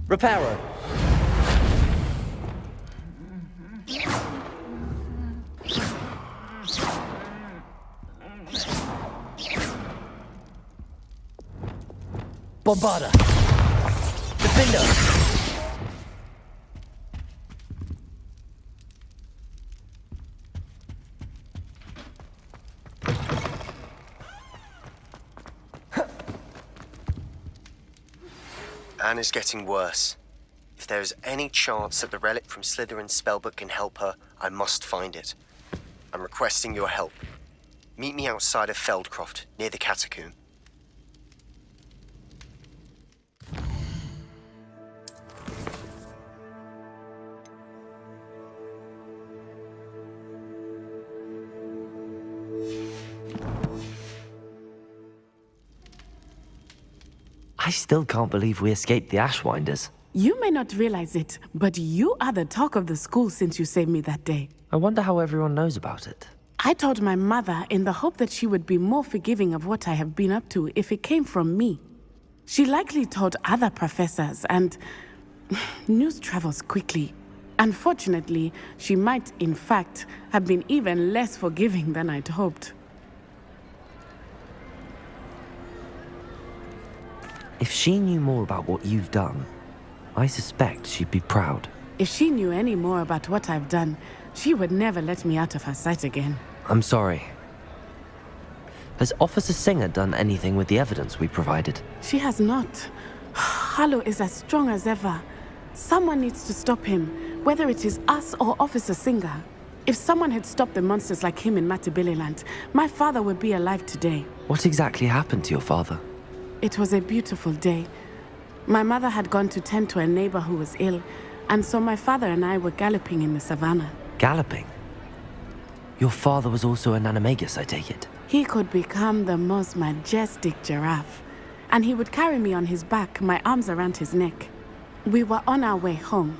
Reparo. Bombarda. Defender. Anna's getting worse. If there is any chance that the relic from Slytherin's spellbook can help her, I must find it. I'm requesting your help. Meet me outside of Feldcroft, near the catacomb. I still can't believe we escaped the Ashwinders. You may not realize it, but you are the talk of the school since you saved me that day. I wonder how everyone knows about it. I told my mother in the hope that she would be more forgiving of what I have been up to if it came from me. She likely told other professors, and news travels quickly. Unfortunately, she might, in fact, have been even less forgiving than I'd hoped. If she knew more about what you've done, I suspect she'd be proud. If she knew any more about what I've done, she would never let me out of her sight again. I'm sorry. Has Officer Singer done anything with the evidence we provided? She has not. Harlow is as strong as ever. Someone needs to stop him, whether it is us or Officer Singer. If someone had stopped the monsters like him in Matabeleland, my father would be alive today. What exactly happened to your father? It was a beautiful day. My mother had gone to tend to a neighbor who was ill, and so my father and I were galloping in the savannah. Galloping? Your father was also an animagus, I take it? He could become the most majestic giraffe, and he would carry me on his back, my arms around his neck. We were on our way home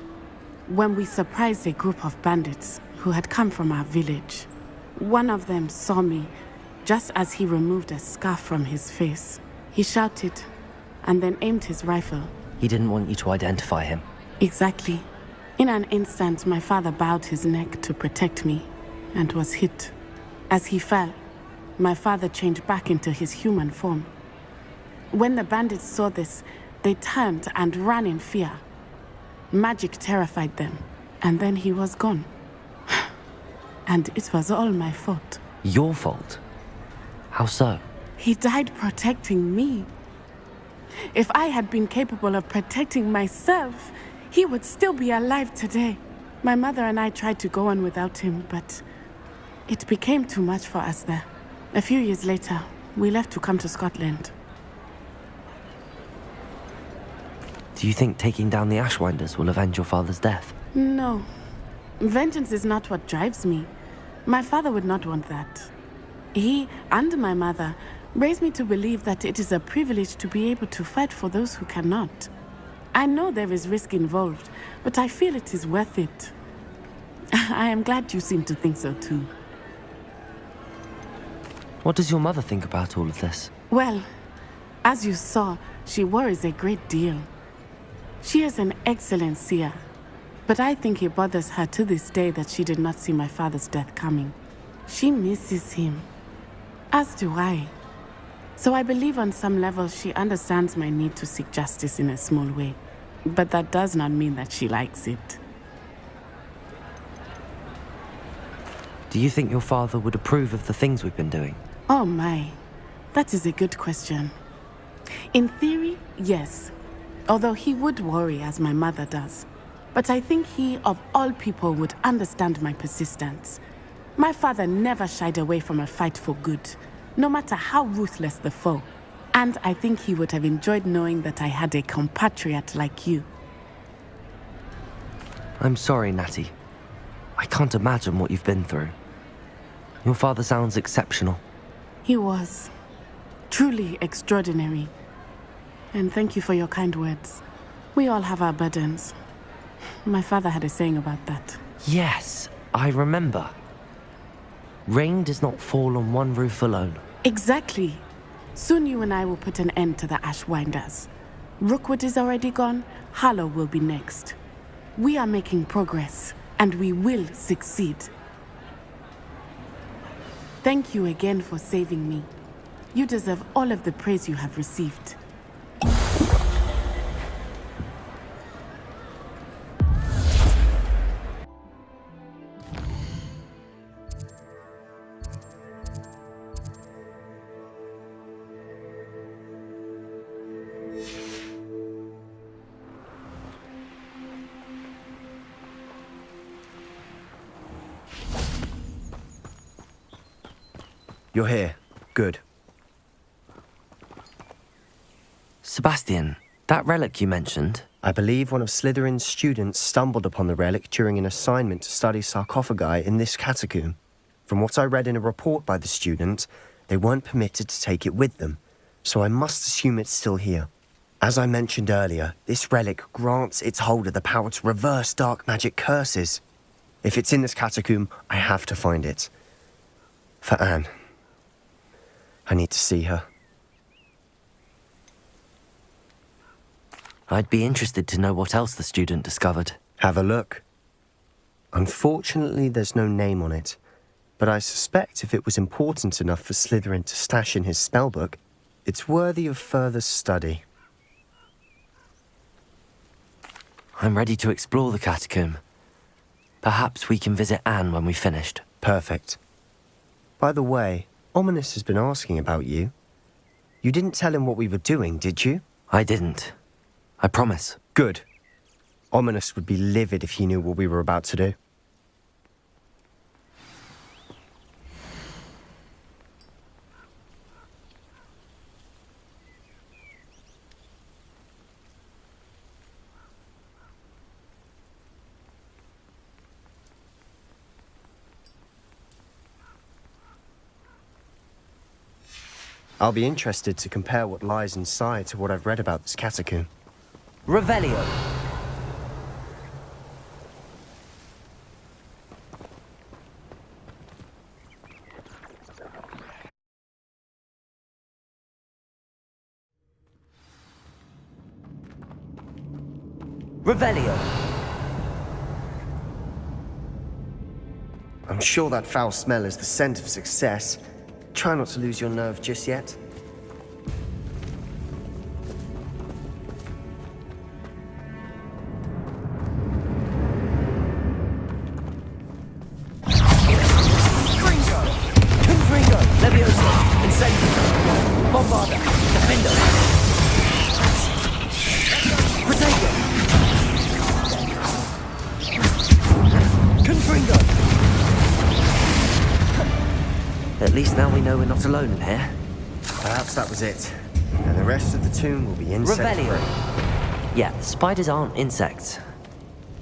when we surprised a group of bandits who had come from our village. One of them saw me just as he removed a scarf from his face. He shouted and then aimed his rifle. He didn't want you to identify him. Exactly. In an instant, my father bowed his neck to protect me and was hit. As he fell, my father changed back into his human form. When the bandits saw this, they turned and ran in fear. Magic terrified them, and then he was gone. And it was all my fault. Your fault? How so? He died protecting me. If I had been capable of protecting myself, he would still be alive today. My mother and I tried to go on without him, but it became too much for us there. A few years later, we left to come to Scotland. Do you think taking down the Ashwinders will avenge your father's death? No. Vengeance is not what drives me. My father would not want that. He and my mother raised me to believe that it is a privilege to be able to fight for those who cannot. I know there is risk involved, but I feel it is worth it. I am glad you seem to think so too. What does your mother think about all of this? Well, as you saw, she worries a great deal. She is an excellent seer, but I think it bothers her to this day that she did not see my father's death coming. She misses him, as do I. So I believe on some level she understands my need to seek justice in a small way. But that does not mean that she likes it. Do you think your father would approve of the things we've been doing? Oh my, that is a good question. In theory, yes. Although he would worry as my mother does. But I think he, of all people, would understand my persistence. My father never shied away from a fight for good, no matter how ruthless the foe. And I think he would have enjoyed knowing that I had a compatriot like you. I'm sorry, Natty. I can't imagine what you've been through. Your father sounds exceptional. He was. Truly extraordinary. And thank you for your kind words. We all have our burdens. My father had a saying about that. Yes, I remember. Rain does not fall on one roof alone. Exactly. Soon you and I will put an end to the Ashwinders. Rookwood is already gone. Harlow will be next. We are making progress, and we will succeed. Thank you again for saving me. You deserve all of the praise you have received. You're here. Good. Sebastian, that relic you mentioned, I believe one of Slytherin's students stumbled upon the relic during an assignment to study sarcophagi in this catacomb. From what I read in a report by the student, they weren't permitted to take it with them, so I must assume it's still here. As I mentioned earlier, this relic grants its holder the power to reverse dark magic curses. If it's in this catacomb, I have to find it. For Anne. I need to see her. I'd be interested to know what else the student discovered. Have a look. Unfortunately, there's no name on it, but I suspect if it was important enough for Slytherin to stash in his spellbook, it's worthy of further study. I'm ready to explore the catacomb. Perhaps we can visit Anne when we've finished. Perfect. By the way, Ominous has been asking about you. You didn't tell him what we were doing, did you? I didn't. I promise. Good. Ominous would be livid if he knew what we were about to do. I'll be interested to compare what lies inside to what I've read about this catacomb. Revelio. Revelio. I'm sure that foul smell is the scent of success. Try not to lose your nerve just yet. At least now we know we're not alone in here. Perhaps that was it. And the rest of the tomb will be insect-free. Revelio. Yeah, spiders aren't insects.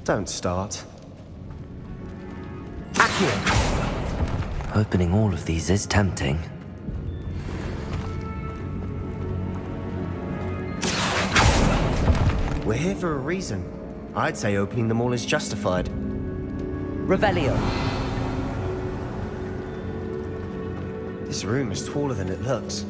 Don't start. Accio. Opening all of these is tempting. We're here for a reason. I'd say opening them all is justified. Revelio. This room is taller than it looks.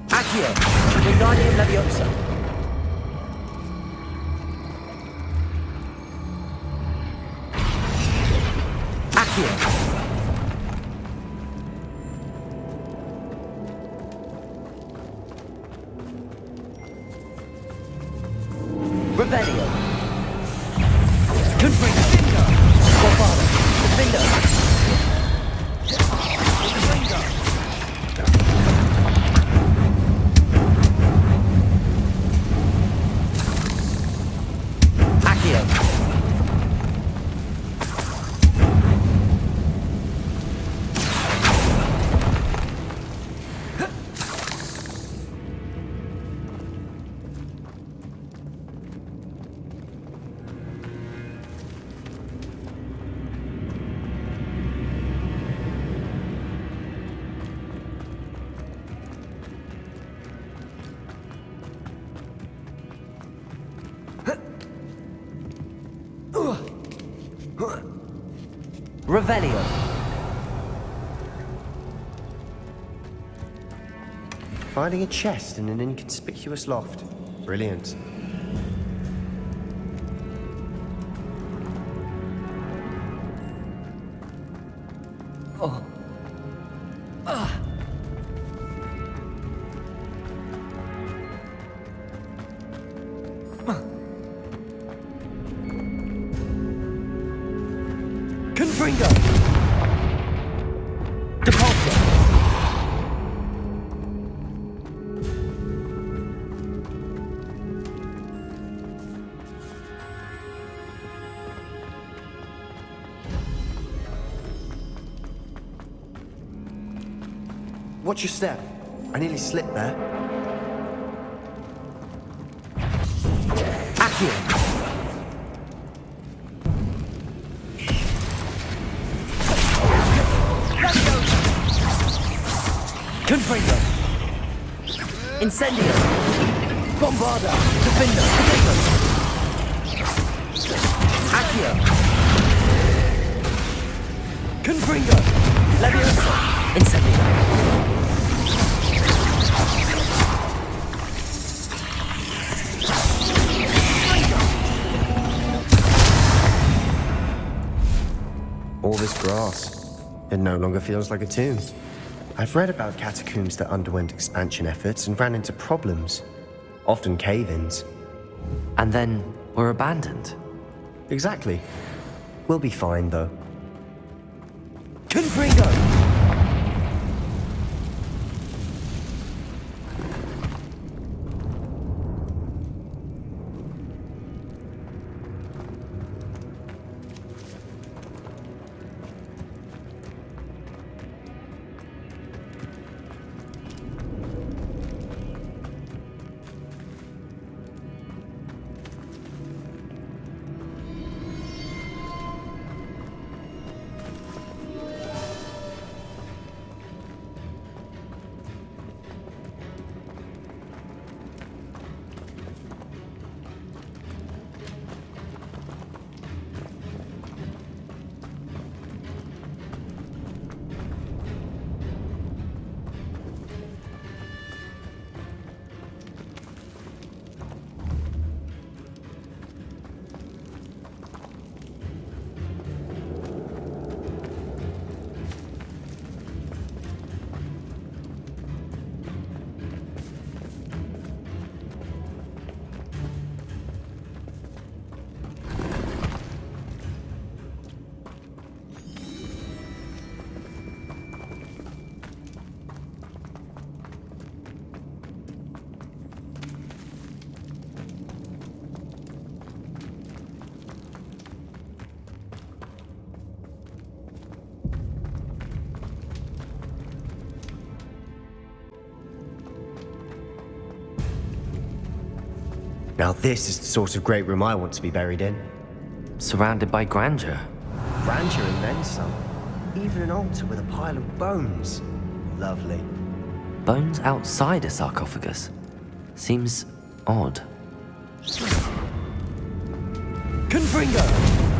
Accio. Wingardium Leviosa. Accio. Revelio. Confringo. Squafado. Defendo. Confringo. Accio. Revelio. Finding a chest in an inconspicuous loft. Brilliant. Confringo. Depulso. Watch your step. I nearly slipped there. Accio. Confringo. Incendio. Bombarda. Defender. Potato. Accio. Confringo. Leviosa. Incendio. All this grass. It no longer feels like a tomb. I've read about catacombs that underwent expansion efforts and ran into problems. Often cave-ins. And then were abandoned. Exactly. We'll be fine, though. Confringo. Now this is the sort of great room I want to be buried in. Surrounded by grandeur. Grandeur and then some. Even an altar with a pile of bones. Lovely. Bones outside a sarcophagus. Seems odd. Confringo!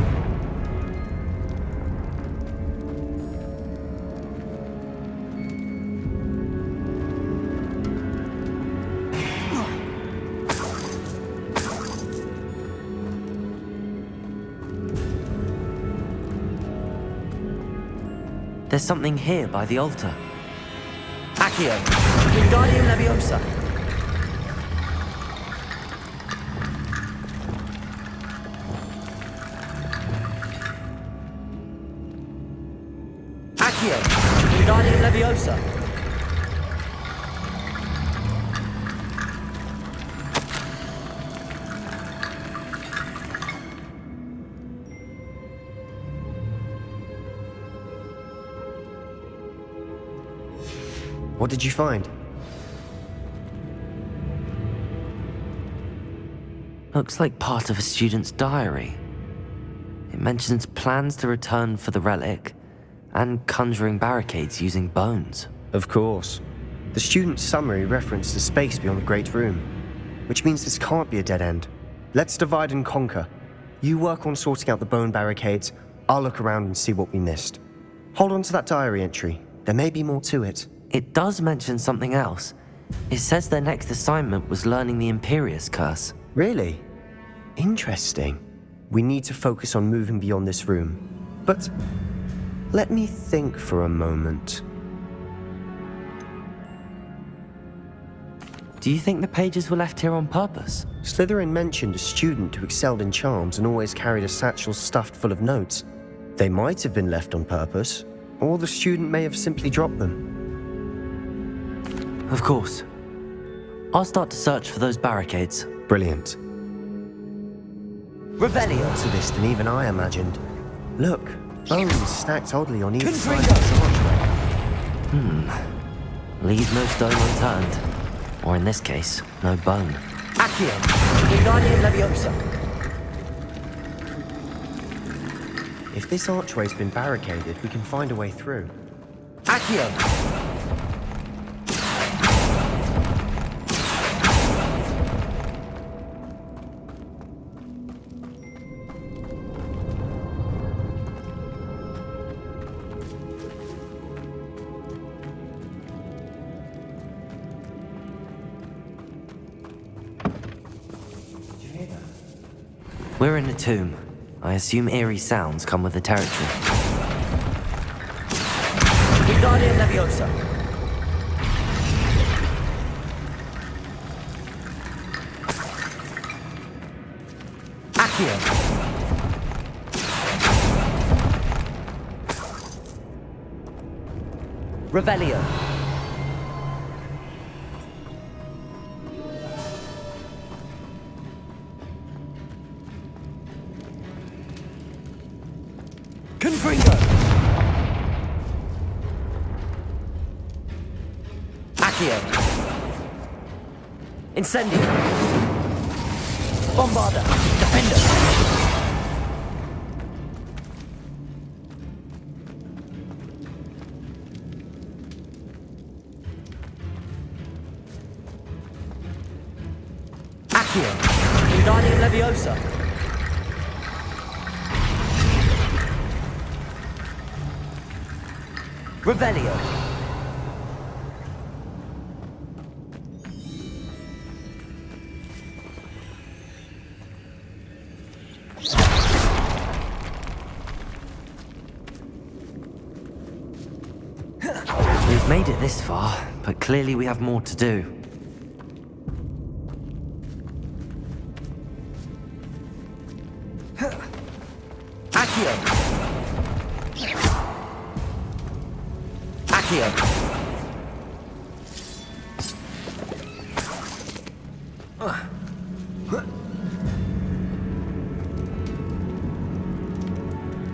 There's something here by the altar. Accio! Wingardium Leviosa! Accio! Wingardium Leviosa! What did you find? Looks like part of a student's diary. It mentions plans to return for the relic and conjuring barricades using bones. Of course. The student's summary referenced a space beyond the Great Room, which means this can't be a dead end. Let's divide and conquer. You work on sorting out the bone barricades. I'll look around and see what we missed. Hold on to that diary entry. There may be more to it. It does mention something else. It says their next assignment was learning the Imperius curse. Really? Interesting. We need to focus on moving beyond this room. But let me think for a moment. Do you think the pages were left here on purpose? Slytherin mentioned a student who excelled in charms and always carried a satchel stuffed full of notes. They might have been left on purpose, or the student may have simply dropped them. Of course. I'll start to search for those barricades. Brilliant. Revelio! More to this than even I imagined. Look, bones stacked oddly on either side of Confringo! this archway. Leave no stone unturned. Or in this case, no bone. Accio! Wingardium Leviosa! If this archway's been barricaded, we can find a way through. Accio! We're in a tomb. I assume eerie sounds come with the territory. Wingardium Leviosa! Accio! Revelio! Confringo! Accio! Incendio! Bombarda! Defender! Accio! Wingardium Leviosa! Revelio! We've made it this far, but clearly we have more to do. Accio! Accio!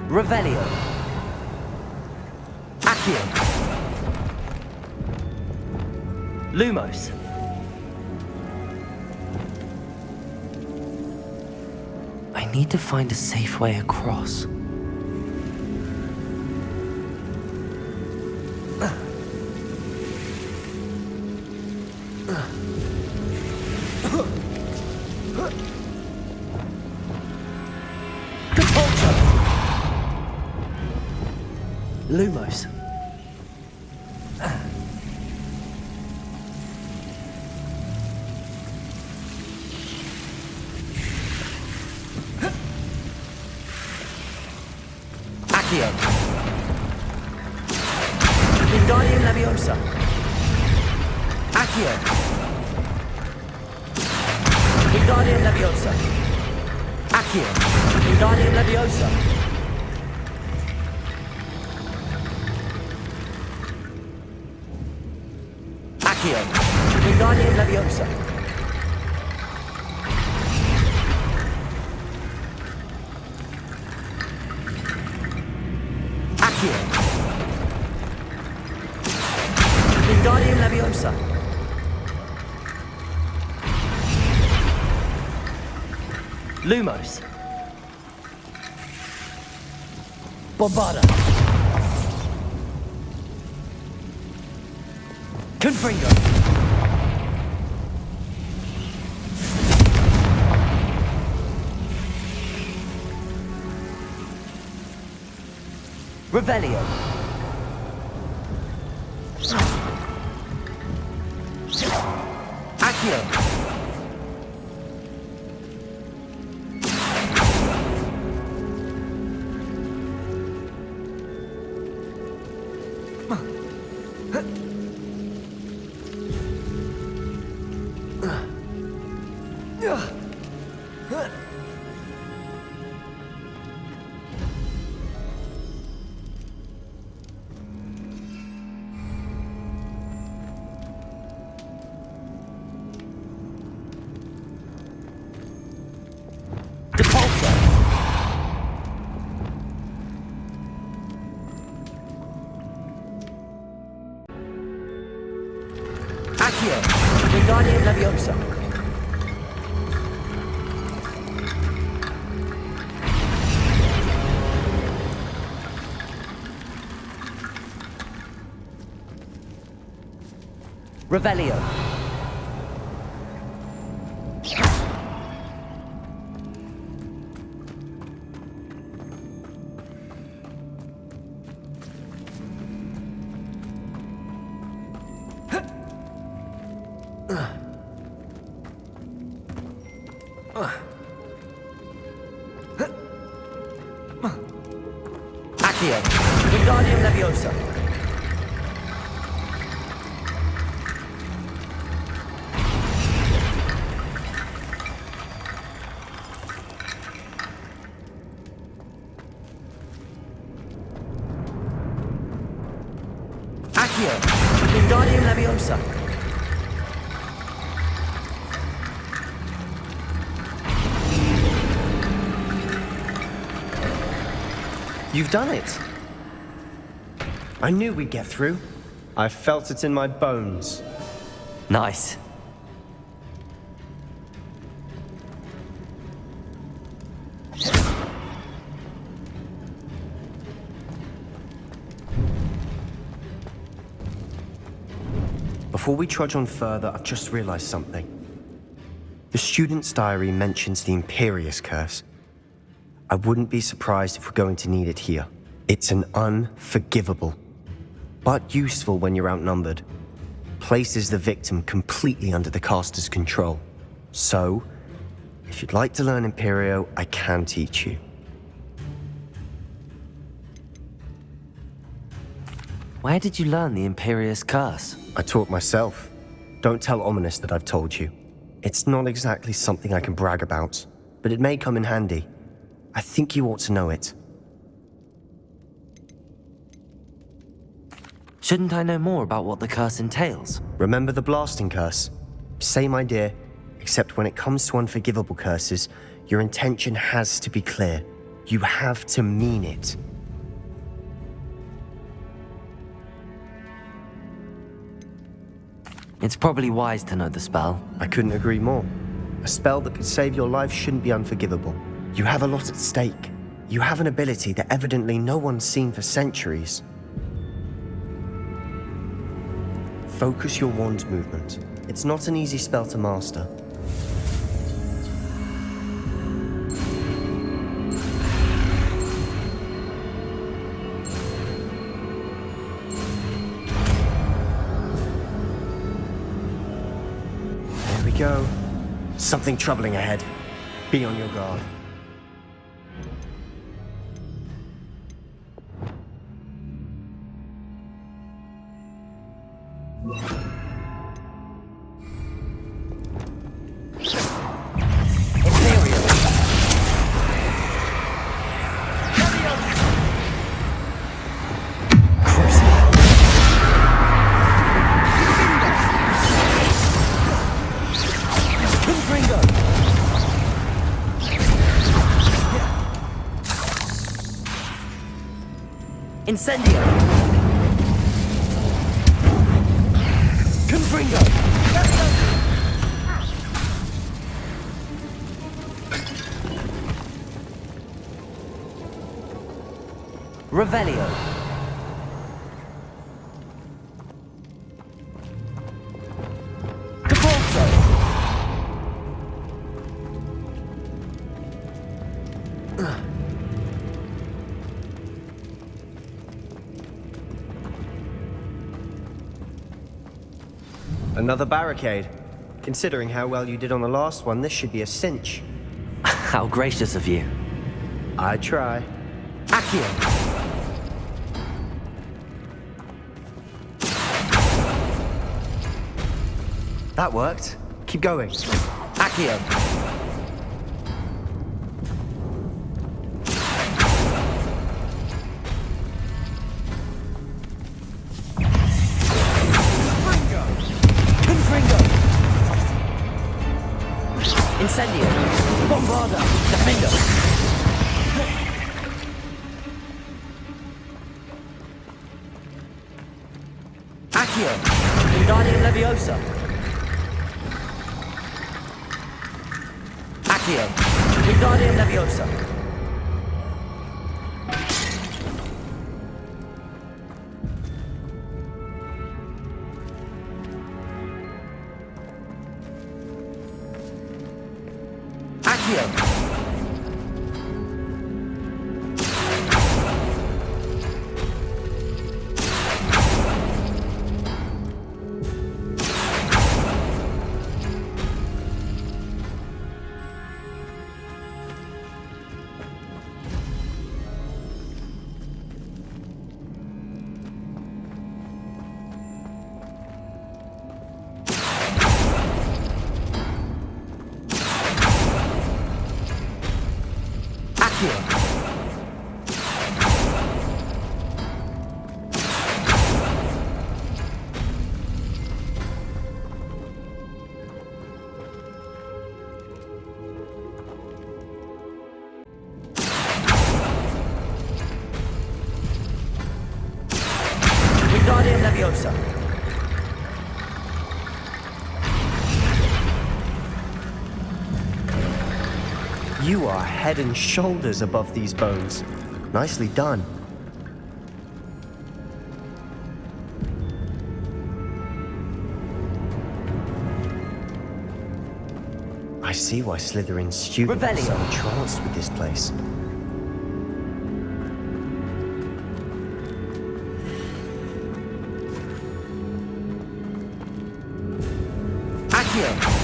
Revelio! Accio! Lumos! I need to find a safe way across. Lumos. Accio. Wingardium Leviosa. Accio. Wingardium Leviosa. Accio. Wingardium Leviosa. Accio. Wingardium Leviosa. Accio. Wingardium Leviosa. Lumos. Bombarda. Confringo. Revelio. Accio. Accio. Wingardium Leviosa. Revelio. Accio. Wingardium Leviosa. Accio. Wingardium Leviosa. You've done it. I knew we'd get through. I felt it in my bones. Nice. Before we trudge on further, I've just realized something. The student's diary mentions the Imperious curse. I wouldn't be surprised if we're going to need it here. It's an unforgivable, but useful when you're outnumbered. Places the victim completely under the caster's control. So, if you'd like to learn Imperio, I can teach you. Where did you learn the Imperious curse? I taught myself. Don't tell Ominous that I've told you. It's not exactly something I can brag about, but it may come in handy. I think you ought to know it. Shouldn't I know more about what the curse entails? Remember the blasting curse? Same idea, except when it comes to unforgivable curses, your intention has to be clear. You have to mean it. It's probably wise to know the spell. I couldn't agree more. A spell that could save your life shouldn't be unforgivable. You have a lot at stake. You have an ability that evidently no one's seen for centuries. Focus your wand movement. It's not an easy spell to master. There we go. Something troubling ahead. Be on your guard. Imperio. Crucio. Confringo. Incendio. Confringo. Revelio. Capolso. Another barricade. Considering how well you did on the last one, this should be a cinch. How gracious of you. I try. Accio. That worked. Keep going. Accio. Incendio. Bombarda. Defender. Accio. Wingardium Leviosa. Accio. Wingardium Leviosa. Accio. Wingardium Leviosa. You are head and shoulders above these bones. Nicely done. I see why Slytherin's students are Revelio. entranced with this place. Accio.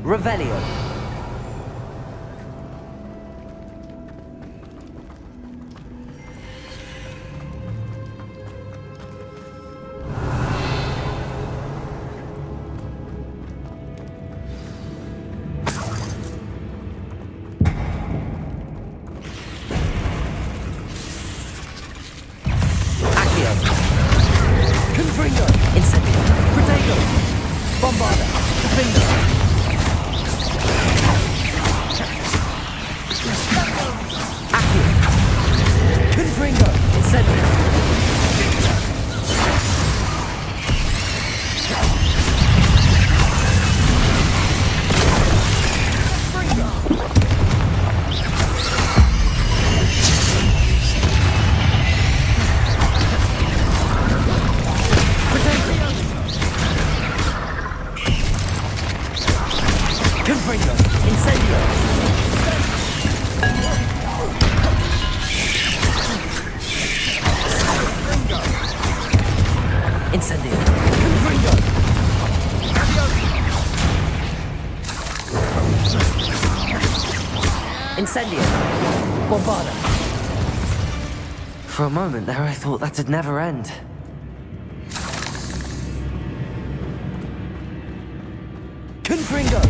Revelio. Accio. Confringo. Incendio. Protego. Bombarda. Defender. Confringo. Incendio. Confringo. Incendio. Incendio. Confringo. Incendio. Bombarda. For a moment there, I thought that'd never end. Confringo.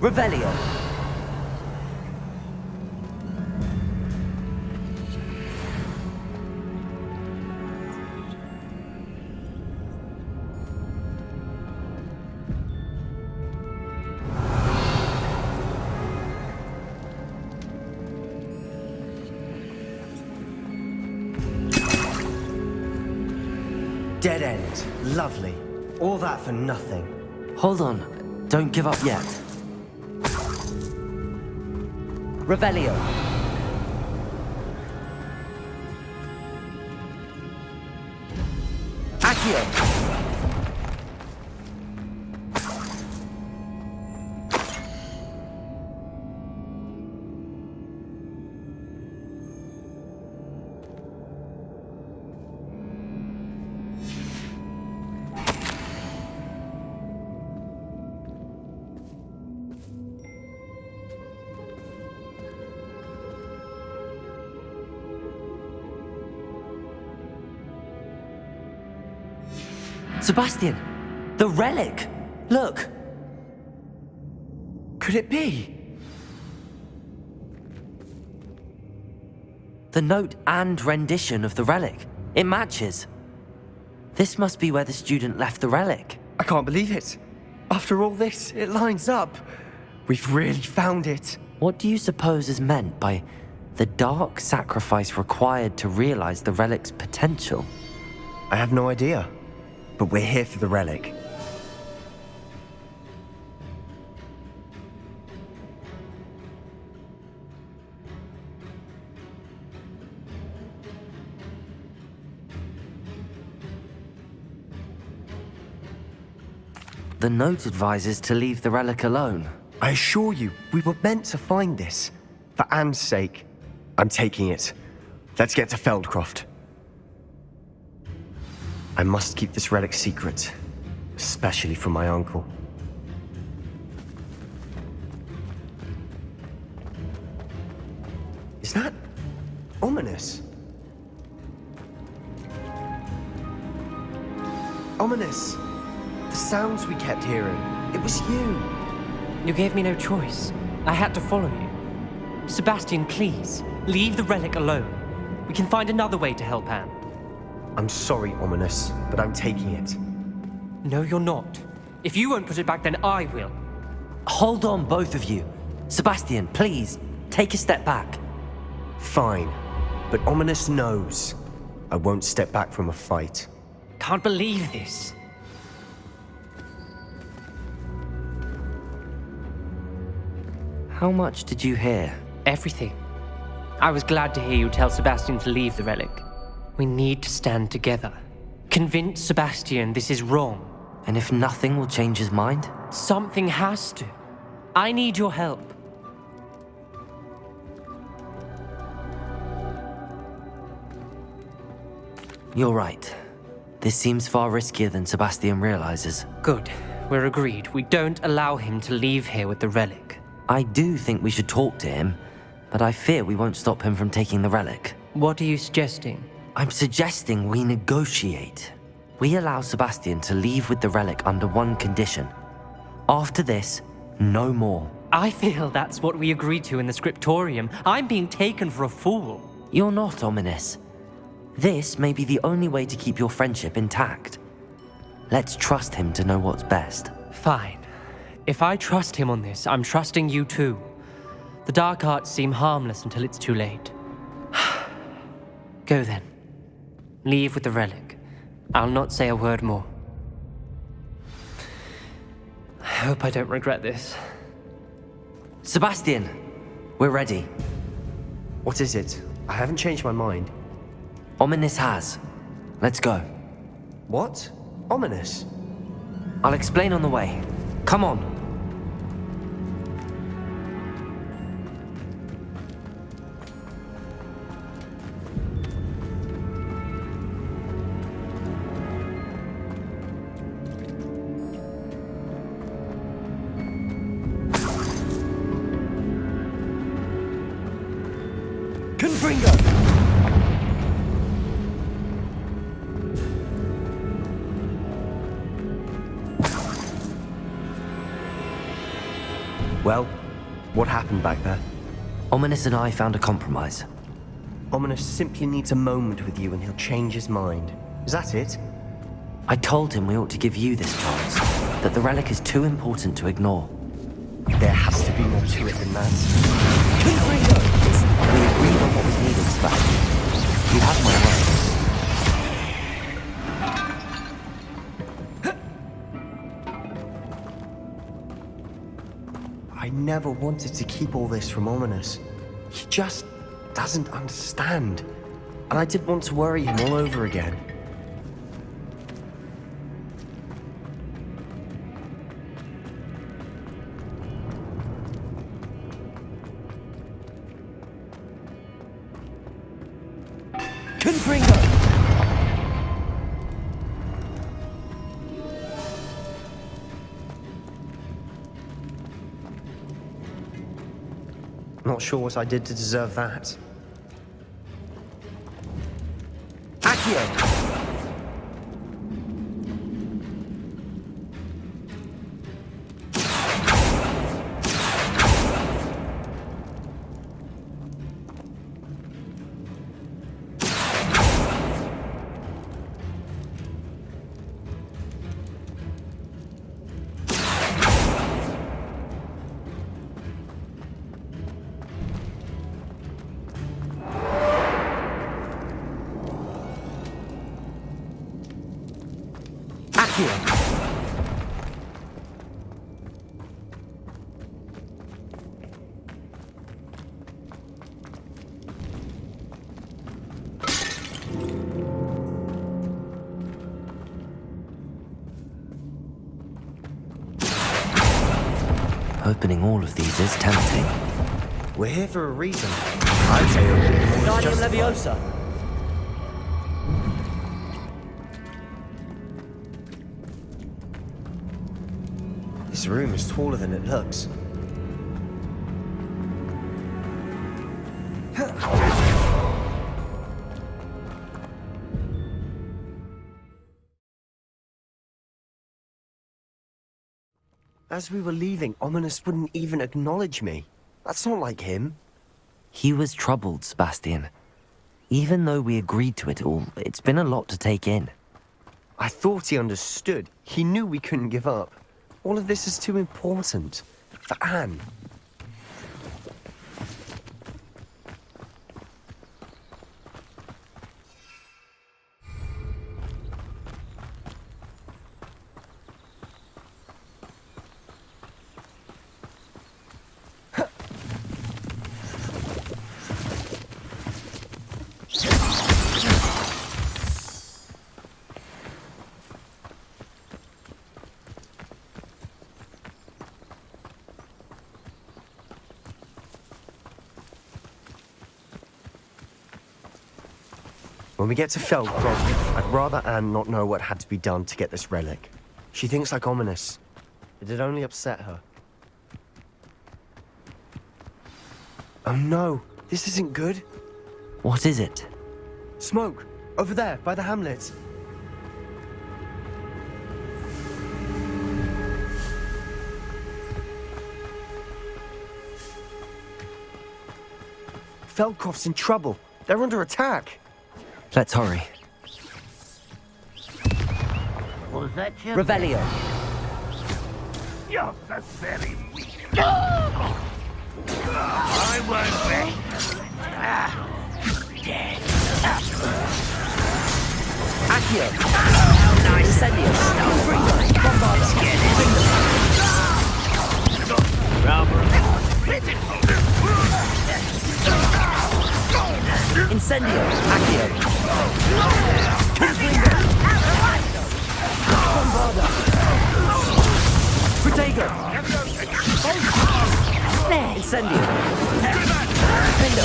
Revelio. dead end. Lovely. All that for nothing. Hold on. Don't give up yet. Revelio. Accio. Sebastian! The relic! Look! Could it be? The note and rendition of the relic. It matches. This must be where the student left the relic. I can't believe it. After all this, it lines up. We've really found it. What do you suppose is meant by the dark sacrifice required to realize the relic's potential? I have no idea. But we're here for the relic. The note advises to leave the relic alone. I assure you, we were meant to find this. For Anne's sake. I'm taking it. Let's get to Feldcroft. I must keep this relic secret, especially from my uncle. Is that ominous? Ominous! The sounds we kept hearing. It was you. You gave me no choice. I had to follow you. Sebastian, please, leave the relic alone. We can find another way to help Anne. I'm sorry, Ominous, but I'm taking it. No, you're not. If you won't put it back, then I will. Hold on, both of you. Sebastian, please, take a step back. Fine, but Ominous knows I won't step back from a fight. Can't believe this. How much did you hear? Everything. I was glad to hear you tell Sebastian to leave the relic. We need to stand together. Convince Sebastian this is wrong. And if nothing will change his mind? Something has to. I need your help. You're right. This seems far riskier than Sebastian realizes. Good. We're agreed. We don't allow him to leave here with the relic. I do think we should talk to him, but I fear we won't stop him from taking the relic. What are you suggesting? I'm suggesting we negotiate. We allow Sebastian to leave with the relic under one condition. After this, no more. I feel that's what we agreed to in the scriptorium. I'm being taken for a fool. You're not, Ominous. This may be the only way to keep your friendship intact. Let's trust him to know what's best. Fine. If I trust him on this, I'm trusting you too. The dark arts seem harmless until it's too late. Go then. Leave with the relic. I'll not say a word more. I hope I don't regret this. Sebastian, we're ready. What is it? I haven't changed my mind. Ominous has. Let's go. What? Ominous? I'll explain on the way. Come on. Well, what happened back there? Ominous and I found a compromise. Ominous simply needs a moment with you and he'll change his mind. Is that it? I told him we ought to give you this chance, that the relic is too important to ignore. There has to be more to it than that. We agreed on what was needed, Sebastian. You have my word. I never wanted to keep all this from Ominous. He just doesn't understand. And I didn't want to worry him all over again. Confringo! Not sure what I did to deserve that. Accio! Opening all of these is tempting. We're here for a reason. I'd say opening them all is Guardian justified. Leviosa. This room is taller than it looks. As we were leaving, Ominous wouldn't even acknowledge me. That's not like him. He was troubled, Sebastian. Even though we agreed to it all, it's been a lot to take in. I thought he understood. He knew we couldn't give up. All of this is too important. For Anne. When we get to Feldcroft, I'd rather Anne not know what had to be done to get this relic. She thinks like Ominous. It'd only upset her. Oh no, this isn't good. What is it? Smoke! Over there, by the hamlet. Feldcroft's in trouble. They're under attack. Let's hurry. Was that you? Revelio. You're so very weak. I won't be. Dead. Accio. Incendio. Confringo. Bombarda. Incendio. Accio. Confringo. Bombarda. Protego. Incendio. Findo.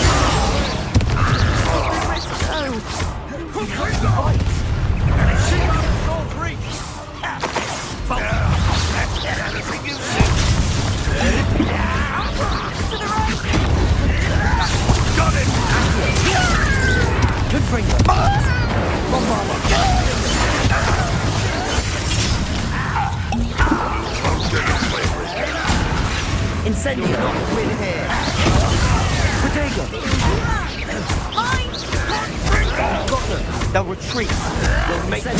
Got it! Confringo. Bombarda. Incendio. We're here. Protego. Got them. They'll retreat. We'll make them.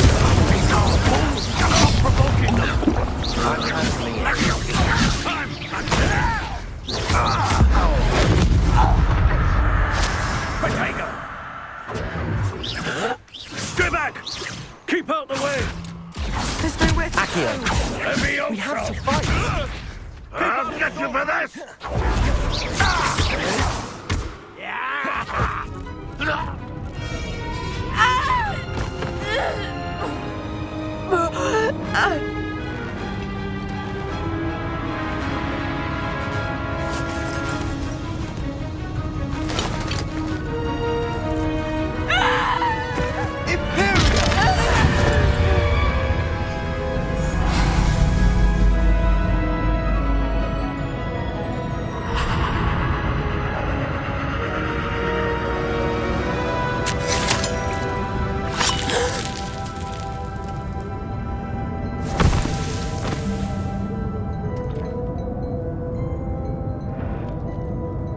Provoking them! I'm handling it. Potato! Stay back! Keep out the way! Accio. Let me We have to fight. I'll get you back! for this!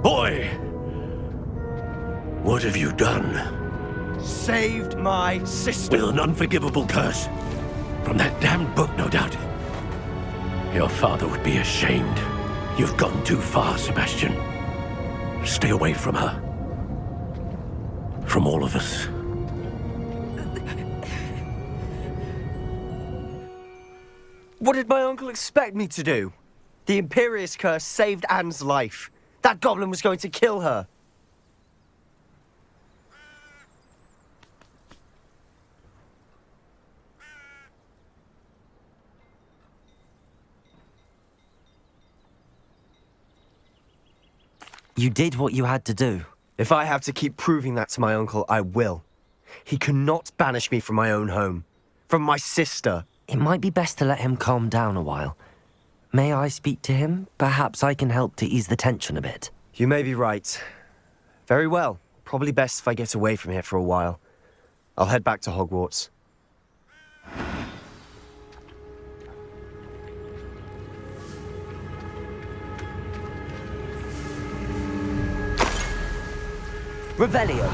Boy! What have you done? Saved my sister. With an unforgivable curse. From that damned book, no doubt. Your father would be ashamed. You've gone too far, Sebastian. Stay away from her. From all of us. What did my uncle expect me to do? The Imperious curse saved Anne's life. That goblin was going to kill her. You did what you had to do. If I have to keep proving that to my uncle, I will. He cannot banish me from my own home. From my sister. It might be best to let him calm down a while. May I speak to him? Perhaps I can help to ease the tension a bit. You may be right. Very well. Probably best if I get away from here for a while. I'll head back to Hogwarts. Revelio.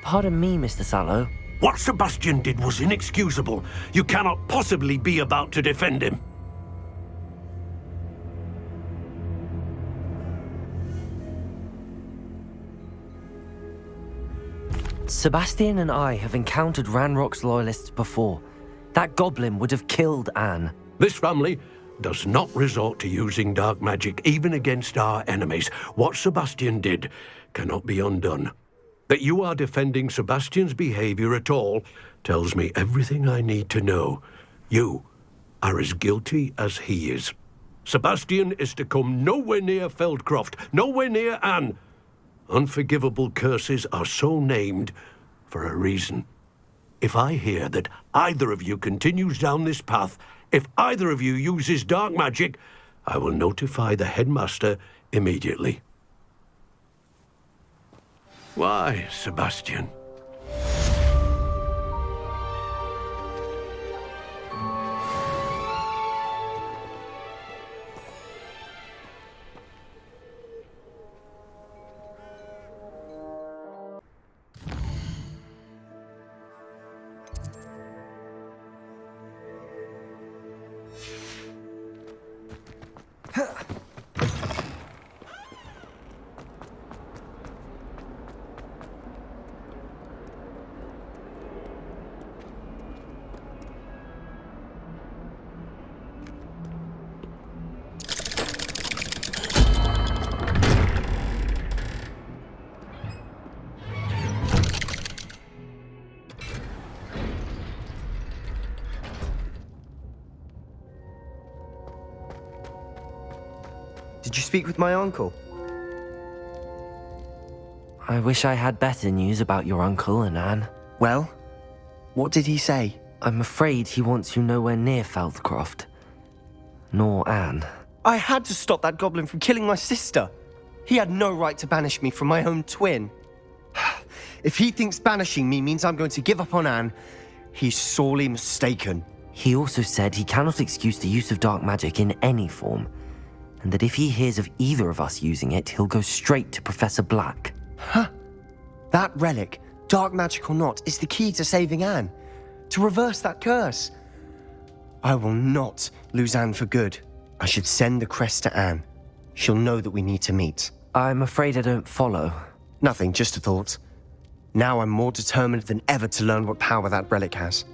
Pardon me, Mr. Sallow. What Sebastian did was inexcusable. You cannot possibly be about to defend him. Sebastian and I have encountered Ranrock's loyalists before. That goblin would have killed Anne. This family does not resort to using dark magic even against our enemies. What Sebastian did cannot be undone. That you are defending Sebastian's behavior at all tells me everything I need to know. You are as guilty as he is. Sebastian is to come nowhere near Feldcroft, nowhere near Anne. Unforgivable curses are so named for a reason. If I hear that either of you continues down this path, if either of you uses dark magic, I will notify the headmaster immediately. Why, Sebastian? Did you speak with my uncle? I wish I had better news about your uncle and Anne. Well, what did he say? I'm afraid he wants you nowhere near Feldcroft. Nor Anne. I had to stop that goblin from killing my sister. He had no right to banish me from my own twin. If he thinks banishing me means I'm going to give up on Anne, he's sorely mistaken. He also said he cannot excuse the use of dark magic in any form, and that if he hears of either of us using it, he'll go straight to Professor Black. Huh? That relic, dark magic or not, is the key to saving Anne. to reverse that curse. I will not lose Anne for good. I should send the crest to Anne. She'll know that we need to meet. I'm afraid I don't follow. Nothing, just a thought. Now I'm more determined than ever to learn what power that relic has.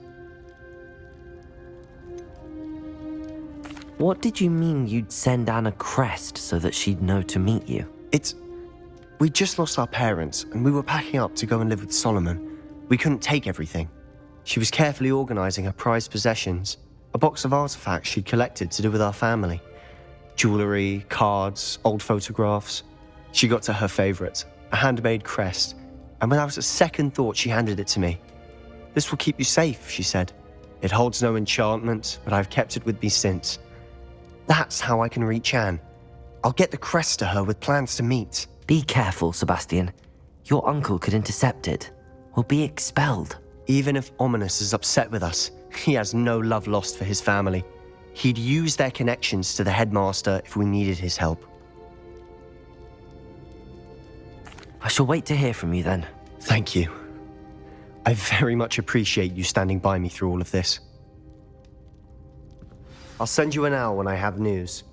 What did you mean you'd send Anne a crest so that she'd know to meet you? We just lost our parents, and we were packing up to go and live with Solomon. We couldn't take everything. She was carefully organizing her prized possessions, a box of artifacts she'd collected to do with our family. Jewelry, cards, old photographs. She got to her favorite, a handmade crest, and without a second thought, she handed it to me. "This will keep you safe," she said. "It holds no enchantment, but I've kept it with me since. That's how I can reach Anne. I'll get the crest to her with plans to meet." Be careful, Sebastian. Your uncle could intercept it. We'll be expelled. Even if Ominous is upset with us, he has no love lost for his family. He'd use their connections to the headmaster if we needed his help. I shall wait to hear from you then. Thank you. I very much appreciate you standing by me through all of this. I'll send you an owl when I have news.